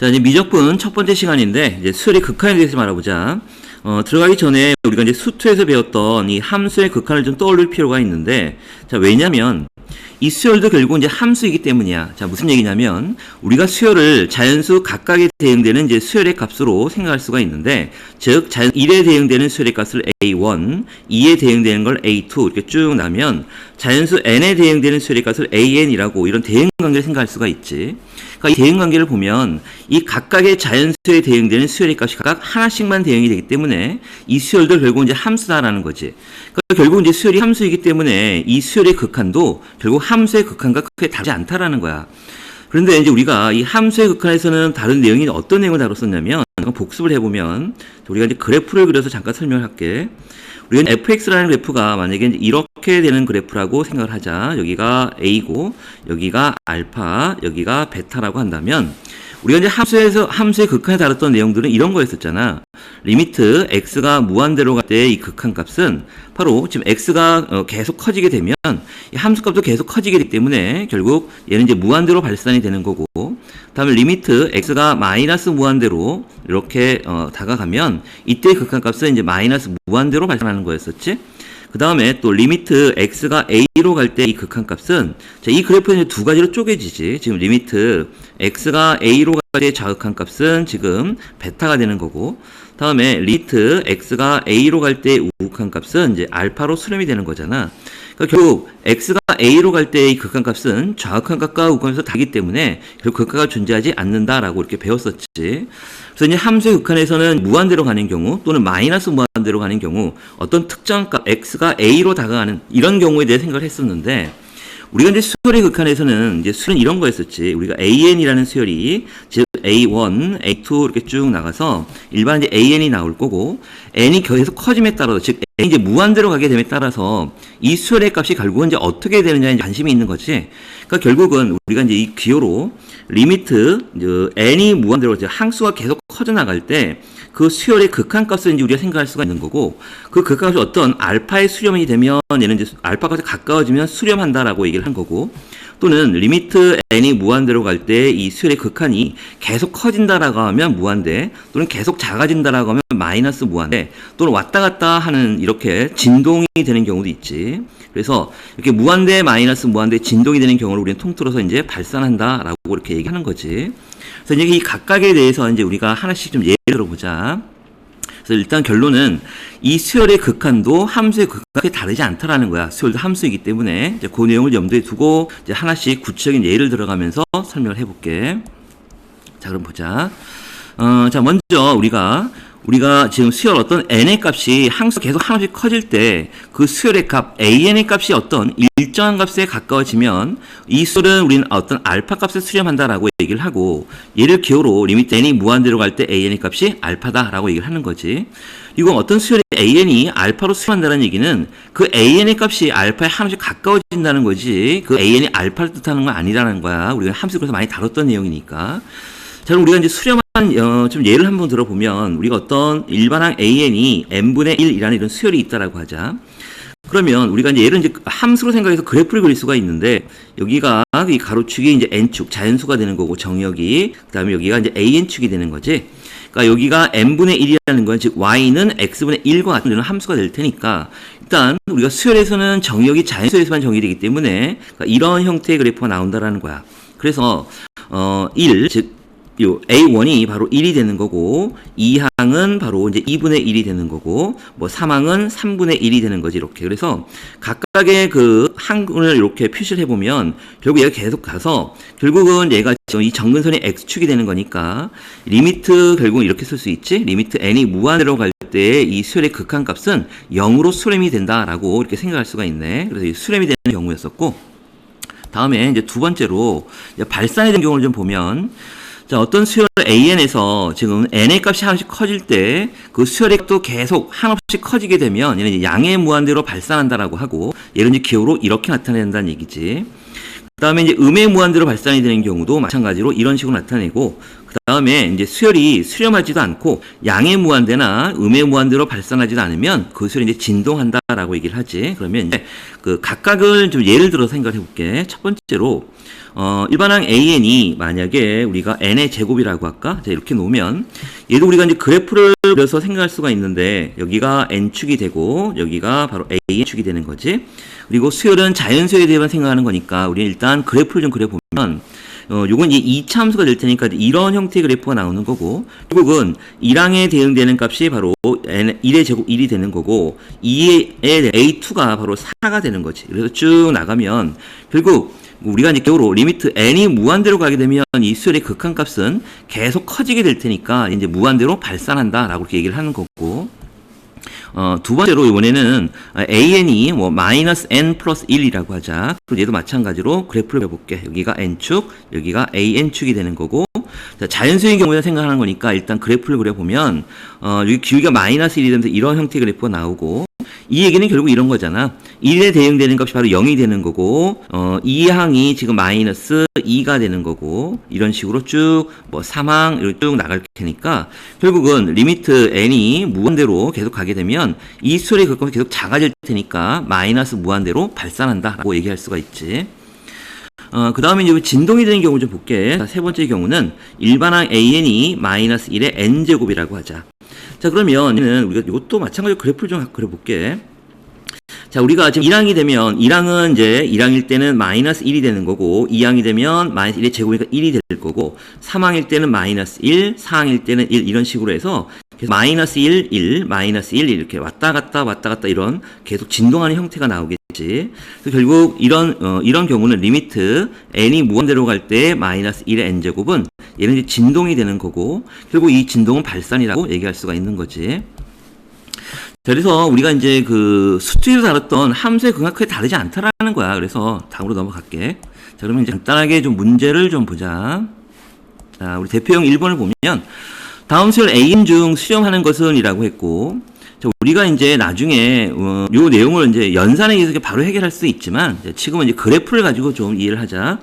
자, 이제 미적분 첫 번째 시간인데, 이제 수열의 극한에 대해서 말해보자. 들어가기 전에 우리가 이제 수투에서 배웠던 이 함수의 극한을 좀 떠올릴 필요가 있는데, 자, 왜냐면, 이 수열도 결국 이제 함수이기 때문이야. 자, 무슨 얘기냐면, 우리가 수열을 자연수 각각에 대응되는 이제 수열의 값으로 생각할 수가 있는데, 즉, 1에 대응되는 수열의 값을 A1, 2에 대응되는 걸 A2, 이렇게 쭉 나면, 자연수 n에 대응되는 수열의 값을 AN이라고 이런 대응 관계를 생각할 수가 있지. 그러니까 이 대응 관계를 보면, 이 각각의 자연수에 대응되는 수열의 값이 각각 하나씩만 대응이 되기 때문에, 이 수열도 결국 이제 함수다라는 거지. 그러니까 결국 이제 수열이 함수이기 때문에, 이 수열의 극한도 결국 함수의 극한과 크게 다르지 않다라는 거야. 그런데 이제 우리가 이 함수의 극한에서는 다른 내용이 어떤 내용을 다뤘었냐면, 복습을 해보면, 우리가 이제 그래프를 그려서 잠깐 설명을 할게. 우리가 fx라는 그래프가 만약에 이제 이렇게 되는 그래프라고 생각을 하자. 여기가 a고, 여기가 알파, 여기가 베타라고 한다면, 우리가 이제 함수의 극한에 다뤘던 내용들은 이런 거였었잖아. 리미트 x가 무한대로 갈 때 이 극한 값은 바로 지금 x가 계속 커지게 되면 이 함수 값도 계속 커지게 되기 때문에 결국 얘는 이제 무한대로 발산이 되는 거고, 다음에 리미트 x가 마이너스 무한대로 이렇게 다가가면 이때 극한 값은 이제 마이너스 무한대로 발산하는 거였었지. 그 다음에 또 리미트 x가 a로 갈 때 이 극한 값은, 자, 이 그래프는 두 가지로 쪼개지지. 지금 리미트 x가 a로 갈 때 좌극한 값은 지금 베타가 되는 거고, 다음에 리미트 x가 a로 갈 때 우극한 값은 이제 알파로 수렴이 되는 거잖아. 그러니까 결국 x가 a로 갈 때 이 극한 값은 좌극한 값과 우극한 값이 다르기 때문에 결국 극한가 존재하지 않는다라고 이렇게 배웠었지. 그래서 이제 함수의 극한에서는 무한대로 가는 경우 또는 마이너스 무한대로 가는 경우 어떤 특정 값 x가 a로 다가가는 이런 경우에 대해 생각을 했었는데, 우리가 이제 수열의 극한에서는 이제 수열은 이런 거였었지. 우리가 AN이라는 수열이, 즉 A1, A2 이렇게 쭉 나가서 일반 이제 AN이 나올 거고, N이 계속 커짐에 따라서, 즉 N이 이제 무한대로 가게 됨에 따라서 이 수열의 값이 결국은 이제 어떻게 되느냐에 관심이 있는 거지. 그러니까 결국은 우리가 이제 이 기호로 리미트 N이 무한대로 항수가 계속 커져 나갈 때 그 수열의 극한 값을 이제 우리가 생각할 수가 있는 거고, 그 극한 값이 어떤 알파의 수렴이 되면 얘는 이제 알파 값에 가까워지면 수렴한다라고 얘기를 한 거고, 또는 리미트 n이 무한대로 갈 때 이 수열의 극한이 계속 커진다라고 하면 무한대, 또는 계속 작아진다라고 하면 마이너스 무한대, 또는 왔다 갔다 하는 이렇게 진동이 되는 경우도 있지. 그래서 이렇게 무한대, 마이너스 무한대 진동이 되는 경우를 우리는 통틀어서 이제 발산한다라고 이렇게 얘기하는 거지. 그래서 이제 이 각각에 대해서 이제 우리가 하나씩 좀 예를 들어보자. 그래서 일단 결론은 이 수열의 극한도 함수의 극한이 다르지 않다라는 거야. 수열도 함수이기 때문에 이제 그 내용을 염두에 두고 이제 하나씩 구체적인 예를 들어가면서 설명을 해볼게. 자, 그럼 보자. 자, 먼저 우리가 지금 수열 어떤 n의 값이 항수 계속 하나씩 커질 때 그 수열의 값 an의 값이 어떤 일정한 값에 가까워지면 이 수열은 우리는 어떤 알파 값에 수렴한다라고 얘기를 하고, 얘를 기호로 리미트 n이 무한대로 갈 때 an의 값이 알파다라고 얘기를 하는 거지. 이건 어떤 수열의 an이 알파로 수렴한다는 얘기는 그 an의 값이 알파에 하나씩 가까워진다는 거지, 그 an이 알파를 뜻하는 건 아니라는 거야. 우리가 함수에서 많이 다뤘던 내용이니까. 자, 그럼 우리가 이제 수렴한 좀 예를 한번 들어보면, 우리가 어떤 일반항 AN이 n분의 1이라는 이런 수열이 있다라고 하자. 그러면 우리가 이제 얘를 이제 함수로 생각해서 그래프를 그릴 수가 있는데, 여기가 이 가로축이 이제 n축 자연수가 되는 거고, 정역이, 그다음에 여기가 이제 AN축이 되는 거지. 그러니까 여기가 n분의 1이라는 건, 즉 y는 x분의 1과 같은 이런 함수가 될 테니까, 일단 우리가 수열에서는 정역이 자연수에서만 정의되기 때문에 그러니까 이런 형태의 그래프가 나온다라는 거야. 그래서 1, 즉 요 A1이 바로 1이 되는 거고, 2항은 바로 이제 2분의 1이 되는 거고, 뭐 3항은 3분의 1이 되는 거지, 이렇게. 그래서 각각의 그 항을 이렇게 표시를 해보면 결국 얘가 계속 가서 결국은 얘가 이 정근선이 x축이 되는 거니까 리미트 결국은 이렇게 쓸 수 있지. 리미트 n이 무한대로 갈 때 이 수열의 극한 값은 0으로 수렴이 된다라고 이렇게 생각할 수가 있네. 그래서 이 수렴이 되는 경우였었고, 다음에 이제 두 번째로 이제 발산이 된 경우를 좀 보면, 자, 어떤 수열 AN에서 지금 n의 값이 하나씩 커질 때 그 수열의 값도 계속 하나씩 커지게 되면 얘는 이제 양의 무한대로 발산한다라고 하고, 얘를 이제 기호로 이렇게 나타낸다는 얘기지. 그 다음에 이제 음의 무한대로 발산이 되는 경우도 마찬가지로 이런 식으로 나타내고, 그 그 다음에 이제 수열이 수렴하지도 않고 양의 무한대나 음의 무한대로 발산하지도 않으면 그 수열이 이제 진동한다라고 얘기를 하지. 그러면 이제 그 각각을 좀 예를 들어서 생각해 볼게. 첫 번째로 일반항 AN이 만약에 우리가 n의 제곱이라고 할까? 자, 이렇게 놓으면 얘도 우리가 이제 그래프를 그려서 생각할 수가 있는데 여기가 n축이 되고 여기가 바로 AN축이 되는 거지. 그리고 수열은 자연수열에 대해서 생각하는 거니까 우리 일단 그래프를 좀 그려보면 요건 이제 2차 함수가 될 테니까 이런 형태의 그래프가 나오는 거고, 결국은 1항에 대응되는 값이 바로 1의 제곱 1이 되는 거고, 2의 A2가 바로 4가 되는 거지. 그래서 쭉 나가면, 결국, 우리가 이제 기억으로 리미트 n이 무한대로 가게 되면 이 수열의 극한값은 계속 커지게 될 테니까 이제 무한대로 발산한다라고 이렇게 얘기를 하는 거고, 두 번째로 이번에는 AN이 뭐 마이너스 N 플러스 1이라고 하자. 그리고 얘도 마찬가지로 그래프를 해볼게. 여기가 N축, 여기가 AN축이 되는 거고, 자, 자연수의 경우에 생각하는 거니까 일단 그래프를 그려보면, 여기 기울기가 마이너스 1이 되면서 이런 형태의 그래프가 나오고, 이 얘기는 결국 이런 거잖아. 1에 대응되는 값이 바로 0이 되는 거고, 2항이 지금 마이너스 2가 되는 거고, 이런 식으로 쭉, 뭐 3항, 이렇게 쭉 나갈 테니까, 결국은 리미트 n이 무한대로 계속 가게 되면, 이 수열의 극값이 계속 작아질 테니까, 마이너스 무한대로 발산한다라고 얘기할 수가 있지. 그 다음에 이제 진동이 되는 경우 좀 볼게. 자, 세 번째 경우는 일반항 AN이 마이너스 1의 n제곱이라고 하자. 자, 그러면 우리가 이것도 마찬가지로 그래프를 좀 그려볼게. 자, 우리가 지금 1항이 되면 1항은 이제 1항일 때는 마이너스 1이 되는 거고, 2항이 되면 마이너스 1의 제곱이니까 1이 될 거고, 3항일 때는 마이너스 1, 4항일 때는 1 이런 식으로 해서 계속 마이너스 1, 1, 마이너스 1 이렇게 왔다 갔다 이런 계속 진동하는 형태가 나오겠지. 그래서 결국 이런 경우는 리미트 n이 무한대로 갈 때 마이너스 1의 n제곱은 얘는 이제 진동이 되는 거고, 결국 이 진동은 발산이라고 얘기할 수가 있는 거지. 자, 그래서 우리가 이제 그 수투에서 다뤘던 함수의 극한 크게 다르지 않다라는 거야. 그래서 다음으로 넘어갈게. 자, 그러면 이제 간단하게 좀 문제를 좀 보자. 자, 우리 대표형 1번을 보면 다음 수열 AN 중 수렴하는 것은 이라고 했고, 자, 우리가 이제 나중에 요 내용을 이제 연산에 의해서 바로 해결할 수 있지만 지금은 이제 그래프를 가지고 좀 이해를 하자.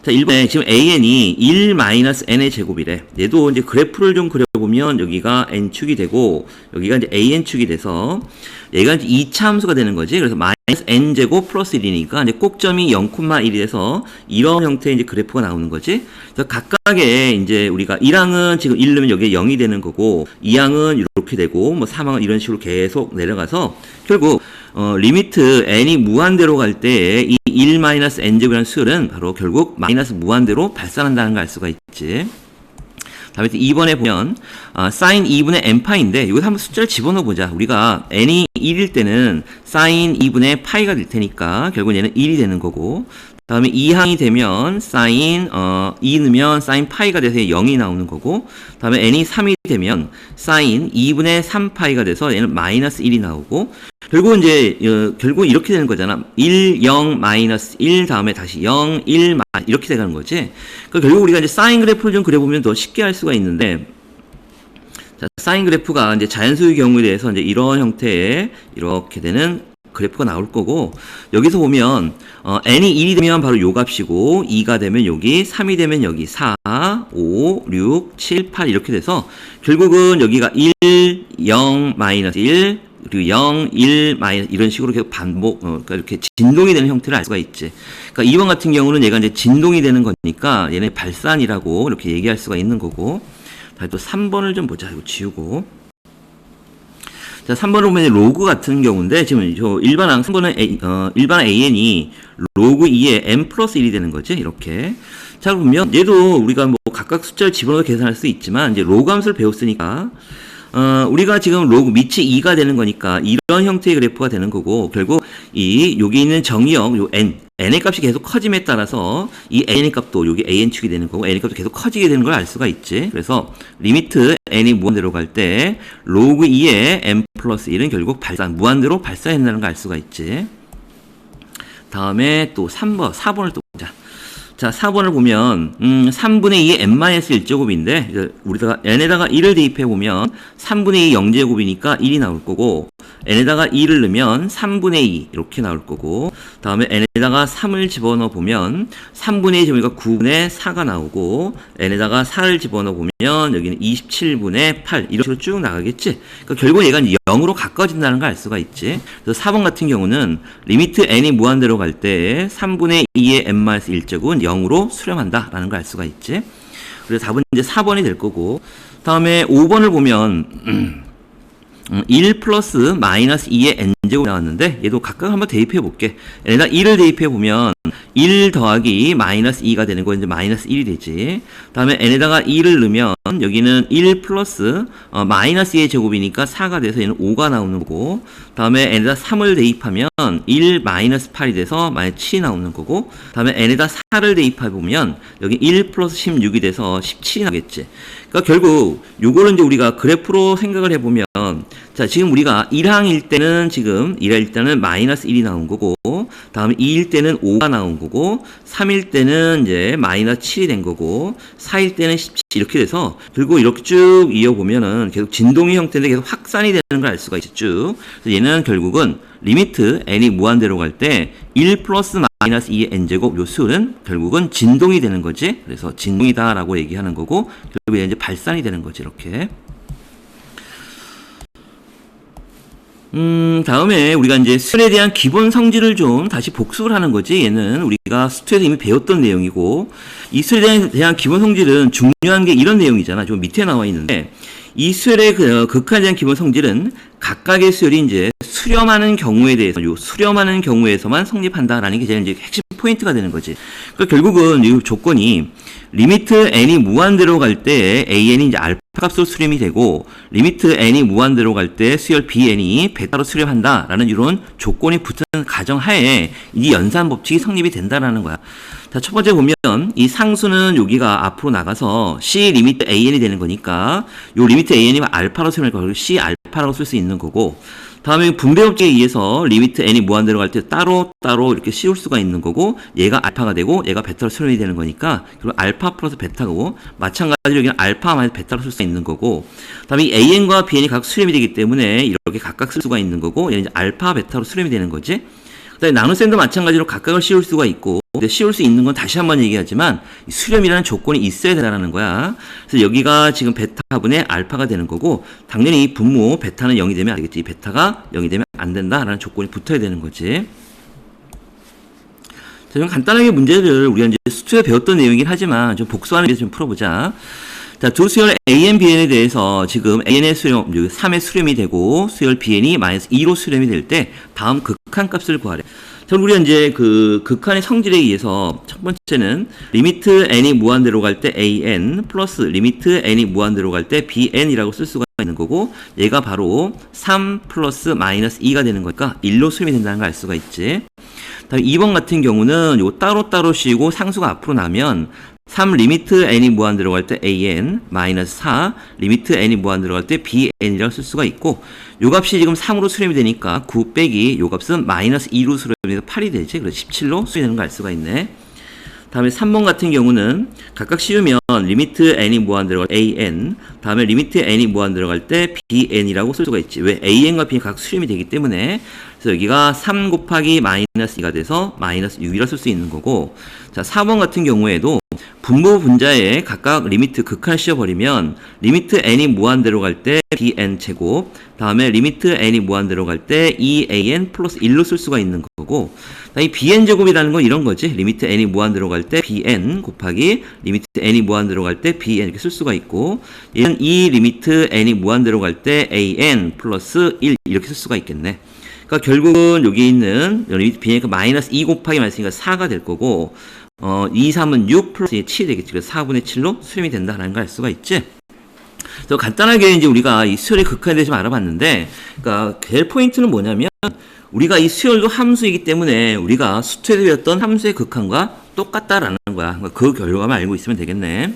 자, 1번에 지금 AN이 1-n의 제곱이래. 얘도 이제 그래프를 좀 그려보면 여기가 n축이 되고 여기가 이제 AN축이 돼서 얘가 이제 2차 함수가 되는 거지. 그래서 마이너스 n제곱 플러스 1이니까 이제 꼭점이 0,1이 돼서 이런 형태의 이제 그래프가 나오는 거지. 그래서 각각의 이제 우리가 1항은 지금 1 넣으면 여기에 0이 되는 거고, 2항은 이렇게 되고, 뭐 3항은 이런 식으로 계속 내려가서 결국 리미트 n이 무한대로 갈 때 이 1-n제곱이라는 수열은 바로 결국 마이너스 무한대로 발산한다는 걸 알 수가 있지. 다음에 2번에 보면 sin 2분의 n파인데 이거 한번 숫자를 집어넣어 보자. 우리가 n이 1일 때는 sin 2분의 파이가 될 테니까 결국 얘는 1이 되는 거고, 다음에 2항이 되면 sin 2 넣으면 sin 파이가 돼서 0이 나오는 거고, 다음에 n이 3이 되면 sin 2분의 3파이가 돼서 얘는 마이너스 1이 나오고, 결국 이제 결국 이렇게 되는 거잖아. 1, 0, 마이너스 1 다음에 다시 0, 1, 이렇게 돼가는 거지. 그러니까 결국 우리가 이제 사인 그래프를 좀 그려보면 더 쉽게 할 수가 있는데, 자, 사인 그래프가 이제 자연수의 경우에 대해서 이제 이런 형태의 이렇게 되는 그래프가 나올 거고, 여기서 보면 n이 1이 되면 바로 요 값이고, 2가 되면 여기, 3이 되면 여기 4, 5, 6, 7, 8 이렇게 돼서 결국은 여기가 1, 0, 마이너스 1, 그리고 0, 1, 마이너스 이런 식으로 계속 반복, 그러니까 이렇게 진동이 되는 형태를 알 수가 있지. 그러니까 2번 같은 경우는 얘가 이제 진동이 되는 거니까 얘네 발산이라고 이렇게 얘기할 수가 있는 거고. 다시 또 3번을 좀 보자. 이거 지우고. 자, 3번을 보면 로그 같은 경우인데, 지금 저 일반항 3번은 일반 AN이 로그 2에 n 플러스 1이 되는 거지. 이렇게. 자, 그러면 얘도 우리가 뭐 각각 숫자를 집어넣어 계산할 수 있지만, 이제 로그 함수를 배웠으니까, 우리가 지금 로그 밑이 2가 되는 거니까 이런 형태의 그래프가 되는 거고, 결국 여기 있는 정의역 요 n의 값이 계속 커짐에 따라서 이 n의 값도 여기 an축이 되는 거고 n의 값도 계속 커지게 되는 걸 알 수가 있지. 그래서 리미트 n이 무한대로 갈 때 로그 2의 n 플러스 1은 결국 무한대로 발산한다는 걸 알 수가 있지. 다음에 또 4번을 또 보자. 자, 4번을 보면 3분의 2의 n-1제곱인데 이제 우리가 n에다가 1을 대입해 보면 3분의 2 0제곱이니까 1이 나올 거고, n에다가 2를 넣으면 3분의 2 이렇게 나올 거고, 다음에 n에다가 3을 집어넣어 보면 3분의 2 제곱이니까 9분의 4가 나오고, n에다가 4를 집어넣어 보면 여기는 27분의 8 이런 식으로 쭉 나가겠지. 그러니까 결국 얘가 0으로 가까워진다는 걸 알 수가 있지. 그래서 4번 같은 경우는 리미트 n이 무한대로 갈 때 3분의 2의 n-1제곱은 0으로 수렴한다 라는 걸 알 수가 있지. 그래서 답은 이제 4번이 될 거고, 다음에 5번을 보면 1 플러스 마이너스 2의 n제곱 나왔는데 얘도 각각 한번 대입해 볼게. 얘에다 1을 대입해 보면 1 더하기 마이너스 2가 되는 거 이제 마이너스 1이 되지. 다음에 n에다가 2를 넣으면 여기는 1 플러스 마이너스 2의 제곱이니까 4가 돼서 얘는 5가 나오는 거고, 다음에 n에다 3을 대입하면 1 마이너스 8이 돼서 마이너스 7이 나오는 거고, 다음에 n에다 4를 대입해 보면 여기 1 플러스 16이 돼서 17이 나겠지. 그러니까 결국 요거를 이제 우리가 그래프로 생각을 해보면, 자, 지금 우리가 1항일 때는 지금 1일 때는 마이너스 1이 나온 거고, 다음에 2일 때는 5가 나온 거고, 3일 때는 이제 마이너스 7이 된 거고, 4일 때는 17 이렇게 돼서 결국 이렇게 쭉 이어보면은 계속 진동의 형태인데 계속 확산이 되는 걸 알 수가 있죠. 쭉. 그래서 얘는 결국은 리미트 n이 무한대로 갈 때 1 플러스 마이너스 2의 n제곱 요 수는 결국은 진동이 되는 거지. 그래서 진동이다 라고 얘기하는 거고, 결국에 이제 발산이 되는 거지. 이렇게. 다음에 우리가 이제 수열에 대한 기본 성질을 좀 다시 복습을 하는 거지. 얘는 우리가 수투에서 이미 배웠던 내용이고, 이 수열에 대한 기본 성질은 중요한 게 이런 내용이잖아. 좀 밑에 나와 있는데, 이 수열의 극한에 대한 기본 성질은 각각의 수열이 이제 수렴하는 경우에 대해서, 요 수렴하는 경우에서만 성립한다라는 게 제일 이제 핵심 포인트가 되는 거지. 그러니까 결국은 이 조건이 리미트 n이 무한대로 갈 때 an이 이제 알파 값으로 수렴이 되고, 리미트 n이 무한대로 갈 때 수열 bn이 베타로 수렴한다라는 이런 조건이 붙은 가정하에 이 연산 법칙이 성립이 된다라는 거야. 자, 첫 번째 보면 이 상수는 여기가 앞으로 나가서 c 리미트 an이 되는 거니까 요 리미트 an이 알파로 수렴할 거고 c 알파라고 쓸 수 있는 거고, 다음에 분배 법칙에 의해서 리미트 n이 무한대로 갈 때 따로 이렇게 씌울 수가 있는 거고, 얘가 알파가 되고 얘가 베타로 수렴이 되는 거니까 그리고 알파 플러스 베타고, 마찬가지로 여기는 알파 마이너스 베타로 쓸 수 있는 거고, 다음에 이 an과 bn이 각 수렴이 되기 때문에 이렇게 각각 쓸 수가 있는 거고, 얘는 이제 알파 베타로 수렴이 되는 거지. 그다음에 나눗셈도 마찬가지로 각각을 씌울 수가 있고, 근데 씌울 수 있는 건 다시 한번 얘기하지만 수렴이라는 조건이 있어야 된다는 거야. 그래서 여기가 지금 베타분의 알파가 되는 거고, 당연히 이 분모 베타는 0이 되면 알겠지. 이 베타가 0이 되면 안 된다라는 조건이 붙어야 되는 거지. 자, 좀 간단하게 문제를 우리가 이제 수투에 배웠던 내용이긴 하지만 좀 복수하는 게 좀 풀어보자. 자, 두 수열 AN, BN에 대해서 지금 AN의 수렴, 3의 수렴이 되고 수열 BN이 마이너스 2로 수렴이 될 때 다음 극한 값을 구하래. 자, 우리가 이제 그 극한의 성질에 의해서 첫 번째는 리미트 n이 무한대로 갈 때 AN 플러스 리미트 n이 무한대로 갈 때 BN이라고 쓸 수가 있는 거고, 얘가 바로 3 플러스 마이너스 2가 되는 거니까 1로 수렴이 된다는 걸 알 수가 있지. 다음 2번 같은 경우는 요 따로따로 씌우고 상수가 앞으로 나면 3 리미트 n이 무한대로 갈 때 an 마이너스 4 리미트 n이 무한대로 갈 때 bn이라고 쓸 수가 있고, 요 값이 지금 3으로 수렴이 되니까 9 빼기 요 값은 마이너스 2로 수렴이 돼서 8이 되지. 그래서 17로 수렴이 되는 걸 알 수가 있네. 다음에 3번 같은 경우는 각각 씌우면 리미트 n이 무한대로 갈 때 an, 다음에 리미트 n이 무한대로 갈 때 bn이라고 쓸 수가 있지. 왜? an과 b는 각 수렴이 되기 때문에. 그래서 여기가 3 곱하기 마이너스 2가 돼서 마이너스 6이라 쓸 수 있는 거고, 자, 4번 같은 경우에도 분모 분자에 각각 리미트 극한을 씌워버리면 리미트 n이 무한대로 갈 때 bn 제곱, 다음에 리미트 n이 무한대로 갈 때 2an 플러스 1로 쓸 수가 있는 거고, 이 bn 제곱이라는 건 이런 거지. 리미트 n이 무한대로 갈 때 bn 곱하기 리미트 n이 무한대로 갈 때 bn 이렇게 쓸 수가 있고, 얘는 이 리미트 n이 무한대로 갈 때 an 플러스 1 이렇게 쓸 수가 있겠네. 그러니까 결국은 여기 있는 리미트 bn이 마이너스 2 곱하기 마이너스니까 4가 될 거고, 2, 3은 6 플러스 7이 되겠지. 그래서 4분의 7로 수렴이 된다라는 걸 알 수가 있지. 그래서 간단하게 이제 우리가 이 수열의 극한에 대해서 좀 알아봤는데, 그러니까 될 포인트는 뭐냐면, 우리가 이 수열도 함수이기 때문에 우리가 수투에서 배웠던 함수의 극한과 똑같다라는 거야. 그 결과만 알고 있으면 되겠네.